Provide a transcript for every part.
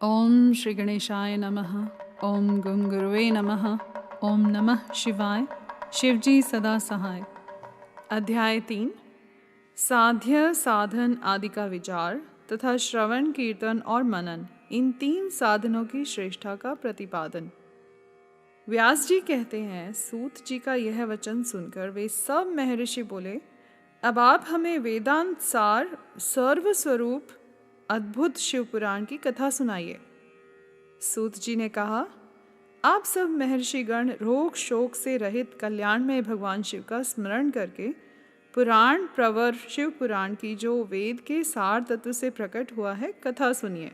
ओम श्री गणेशाय नमः। ओम गं गुरुवे नमः। ओम नमः शिवाय। शिवजी सदा सहाय। अध्याय 3। साध्य साधन आदि का विचार तथा श्रवण कीर्तन और मनन, इन 3 साधनों की श्रेष्ठता का प्रतिपादन। व्यास जी कहते हैं, सूत जी का यह वचन सुनकर वे सब महर्षि बोले, अब आप हमें वेदांत सार सर्वस्वरूप अद्भुत शिव पुराण की कथा सुनाइए। सूत जी ने कहा, आप सब महर्षिगण रोग शोक से रहित कल्याण में भगवान शिव का स्मरण करके पुराण प्रवर शिव पुराण की जो वेद के सार तत्व से प्रकट हुआ है कथा सुनिए।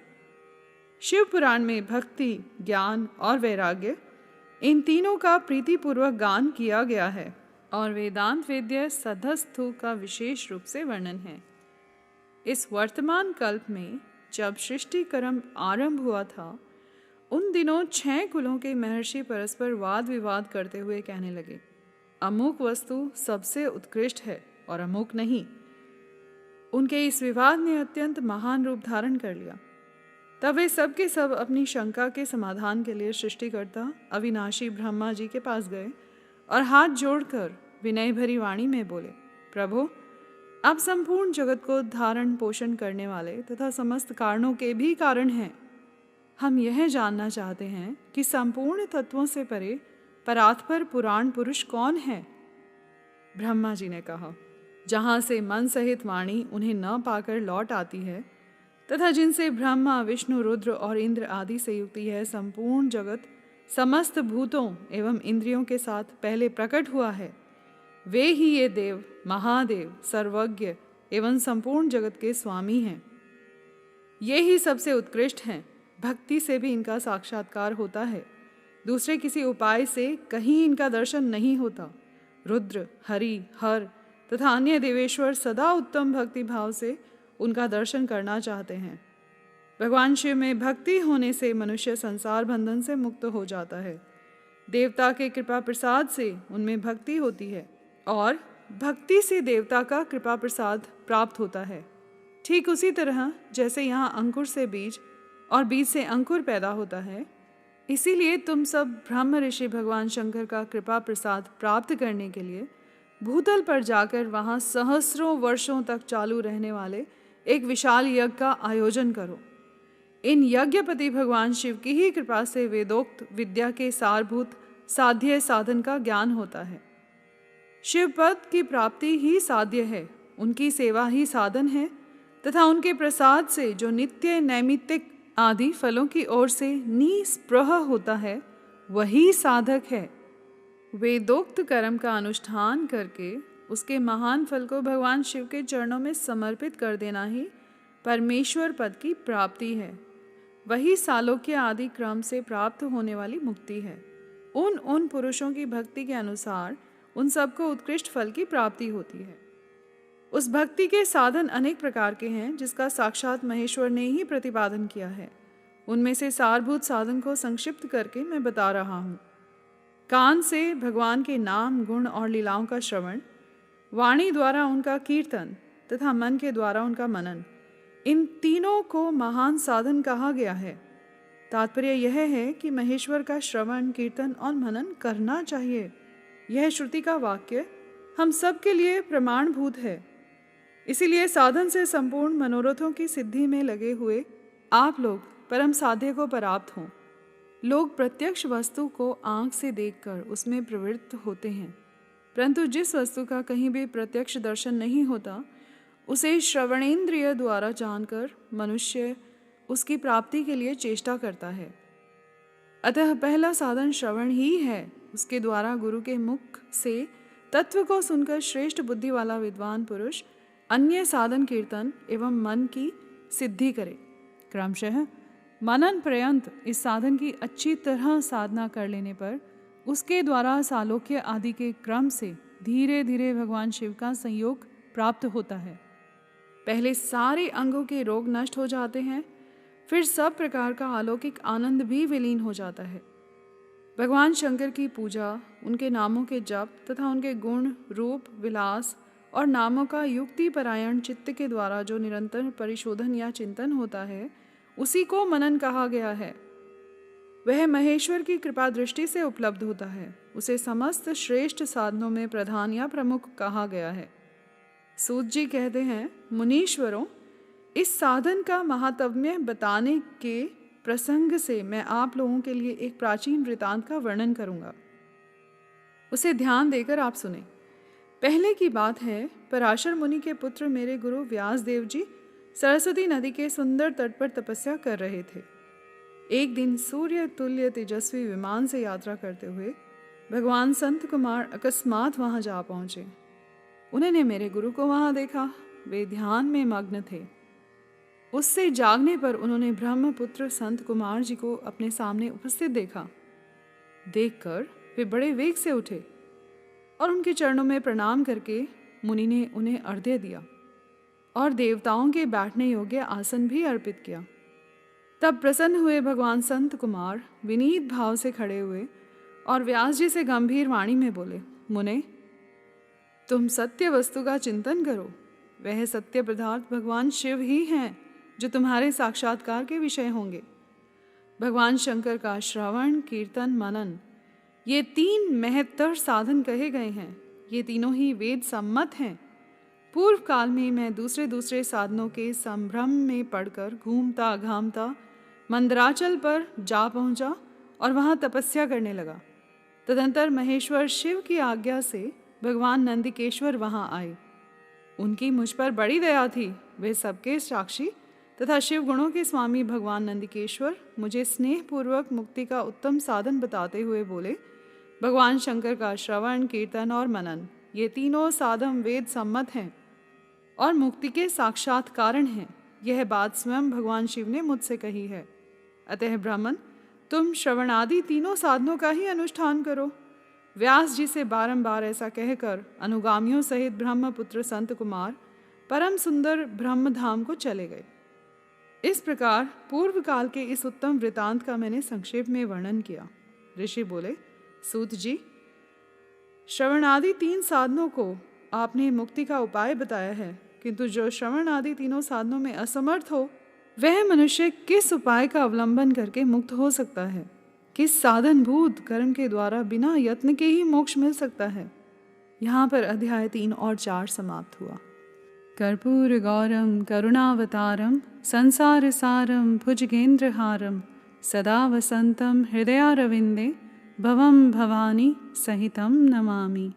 शिव पुराण में भक्ति, ज्ञान और वैराग्य, इन तीनों का प्रीतिपूर्वक गान किया गया है और वेदांत वेद्य सधस्थु का विशेष रूप से वर्णन है। इस वर्तमान कल्प में जब सृष्टि कर्म आरंभ हुआ था, उन दिनों 6 कुलों के महर्षि परस्पर वाद विवाद करते हुए कहने लगे, अमुक वस्तु सबसे उत्कृष्ट है और अमुक नहीं। उनके इस विवाद ने अत्यंत महान रूप धारण कर लिया। तब वे सब के सब अपनी शंका के समाधान के लिए सृष्टिकर्ता अविनाशी ब्रह्मा जी के पास गए और हाथ जोड़कर विनय भरी वाणी में बोले, प्रभु, आप संपूर्ण जगत को धारण पोषण करने वाले तथा समस्त कारणों के भी कारण हैं। हम यह जानना चाहते हैं कि संपूर्ण तत्वों से परे परात्पर पुराण पुरुष कौन है। ब्रह्मा जी ने कहा, जहाँ से मन सहित वाणी उन्हें न पाकर लौट आती है तथा जिनसे ब्रह्मा विष्णु रुद्र और इंद्र आदि से युक्त यह संपूर्ण जगत समस्त भूतों एवं इंद्रियों के साथ पहले प्रकट हुआ है, वे ही ये देव महादेव सर्वज्ञ एवं संपूर्ण जगत के स्वामी हैं। ये ही सबसे उत्कृष्ट हैं। भक्ति से भी इनका साक्षात्कार होता है, दूसरे किसी उपाय से कहीं इनका दर्शन नहीं होता। रुद्र, हरि, हर तथा अन्य देवेश्वर सदा उत्तम भक्ति भाव से उनका दर्शन करना चाहते हैं। भगवान शिव में भक्ति होने से मनुष्य संसार बंधन से मुक्त हो जाता है। देवता के कृपा प्रसाद से उनमें भक्ति होती है और भक्ति से देवता का कृपा प्रसाद प्राप्त होता है। ठीक उसी तरह जैसे यहाँ अंकुर से बीज और बीज से अंकुर पैदा होता है, इसीलिए तुम सब ब्रह्म ऋषि भगवान शंकर का कृपा प्रसाद प्राप्त करने के लिए भूतल पर जाकर वहाँ सहस्रों वर्षों तक चालू रहने वाले एक विशाल यज्ञ का आयोजन करो। इन यज्ञपति भगवान शिव की ही कृपा से वेदोक्त विद्या के सारभूत साध्य साधन का ज्ञान होता है। शिव पद की प्राप्ति ही साध्य है, उनकी सेवा ही साधन है तथा उनके प्रसाद से जो नित्य नैमित्तिक आदि फलों की ओर से निस्पृह होता है, वही साधक है। वेदोक्त कर्म का अनुष्ठान करके उसके महान फल को भगवान शिव के चरणों में समर्पित कर देना ही परमेश्वर पद की प्राप्ति है। वही सालोक्य आदि क्रम से प्राप्त होने वाली मुक्ति है। उन पुरुषों की भक्ति के अनुसार उन सबको उत्कृष्ट फल की प्राप्ति होती है। उस भक्ति के साधन अनेक प्रकार के हैं, जिसका साक्षात महेश्वर ने ही प्रतिपादन किया है। उनमें से सारभूत साधन को संक्षिप्त करके मैं बता रहा हूँ। कान से भगवान के नाम, गुण और लीलाओं का श्रवण, वाणी द्वारा उनका कीर्तन तथा मन के द्वारा उनका मनन, इन तीनों को महान साधन कहा गया है। तात्पर्य यह है कि महेश्वर का श्रवण, कीर्तन और मनन करना चाहिए। यह श्रुति का वाक्य हम सब के लिए प्रमाणभूत है। इसीलिए साधन से संपूर्ण मनोरथों की सिद्धि में लगे हुए आप लोग परम साध्य को प्राप्त हों। लोग प्रत्यक्ष वस्तु को आँख से देखकर उसमें प्रवृत्त होते हैं, परंतु जिस वस्तु का कहीं भी प्रत्यक्ष दर्शन नहीं होता, उसे श्रवणेंद्रिय द्वारा जानकर मनुष्य उसकी प्राप्ति के लिए चेष्टा करता है। अतः पहला साधन श्रवण ही है। उसके द्वारा गुरु के मुख से तत्व को सुनकर श्रेष्ठ बुद्धि वाला विद्वान पुरुष अन्य साधन कीर्तन एवं मन की सिद्धि करे। क्रमशः मनन पर्यंत इस साधन की अच्छी तरह साधना कर लेने पर उसके द्वारा सालोक्य आदि के क्रम से धीरे धीरे भगवान शिव का संयोग प्राप्त होता है। पहले सारे अंगों के रोग नष्ट हो जाते हैं, फिर सब प्रकार का अलौकिक आनंद भी विलीन हो जाता है। भगवान शंकर की पूजा, उनके नामों के जप तथा उनके गुण, रूप, विलास और नामों का युक्ति परायण चित्त के द्वारा जो निरंतर परिशोधन या चिंतन होता है, उसी को मनन कहा गया है। वह महेश्वर की कृपा दृष्टि से उपलब्ध होता है। उसे समस्त श्रेष्ठ साधनों में प्रधान या प्रमुख कहा गया है। सूत जी कहते हैं, मुनीश्वरों, इस साधन का महात्म्य बताने के प्रसंग से मैं आप लोगों के लिए एक प्राचीन वृतांत का वर्णन करूंगा। उसे ध्यान देकर आप सुने। पहले की बात है, पराशर मुनि के पुत्र मेरे गुरु व्यास देव जी सरस्वती नदी के सुंदर तट पर तपस्या कर रहे थे। एक दिन सूर्य तुल्य तेजस्वी विमान से यात्रा करते हुए भगवान संत कुमार अकस्मात वहां जा पहुंचे। उन्होंने मेरे गुरु को वहां देखा। वे ध्यान में मग्न थे। उससे जागने पर उन्होंने ब्रह्मपुत्र संत कुमार जी को अपने सामने उपस्थित देखा। देखकर वे बड़े वेग से उठे और उनके चरणों में प्रणाम करके मुनि ने उन्हें अर्घ्य दिया और देवताओं के बैठने योग्य आसन भी अर्पित किया। तब प्रसन्न हुए भगवान संत कुमार विनीत भाव से खड़े हुए और व्यास जी से गंभीर वाणी में बोले, मुने, तुम सत्य वस्तु का चिंतन करो। वह सत्य पदार्थ भगवान शिव ही हैं जो तुम्हारे साक्षात्कार के विषय होंगे। भगवान शंकर का श्रवण, कीर्तन, मनन, ये 3 महत्तर साधन कहे गए हैं। ये तीनों ही वेद सम्मत हैं। पूर्व काल में मैं दूसरे साधनों के संभ्रम में पड़कर घूमता घामता मंदराचल पर जा पहुंचा और वहां तपस्या करने लगा। तदंतर महेश्वर शिव की आज्ञा से भगवान नंदिकेश्वर वहां आए। उनकी मुझ पर बड़ी दया थी। वे सबके साक्षी तथा शिव गुणों के स्वामी भगवान नंदिकेश्वर मुझे स्नेहपूर्वक मुक्ति का उत्तम साधन बताते हुए बोले, भगवान शंकर का श्रवण, कीर्तन और मनन, ये तीनों साधन वेद सम्मत हैं और मुक्ति के साक्षात कारण हैं। यह बात स्वयं भगवान शिव ने मुझसे कही है। अतः ब्राह्मण, तुम श्रवण आदि तीनों साधनों का ही अनुष्ठान करो। व्यास जी से बारंबार ऐसा कहकर अनुगामियों सहित ब्रह्मपुत्र संत कुमार परम सुंदर ब्रह्मधाम को चले गए। इस प्रकार पूर्व काल के इस उत्तम वृतांत का मैंने संक्षेप में वर्णन किया। ऋषि बोले, सूत जी, श्रवण आदि 3 साधनों को आपने मुक्ति का उपाय बताया है, किंतु जो श्रवण आदि तीनों साधनों में असमर्थ हो, वह मनुष्य किस उपाय का अवलंबन करके मुक्त हो सकता है? किस साधन भूत कर्म के द्वारा बिना यत्न के ही मोक्ष मिल सकता है? यहाँ पर अध्याय 3 और 4 समाप्त हुआ। कर्पूर गौरम करुणावतारम संसार सारम भुजगेंद्रहारम सदा वसंतम हृदयारविंदे भवम भवानी सहितम नमामि।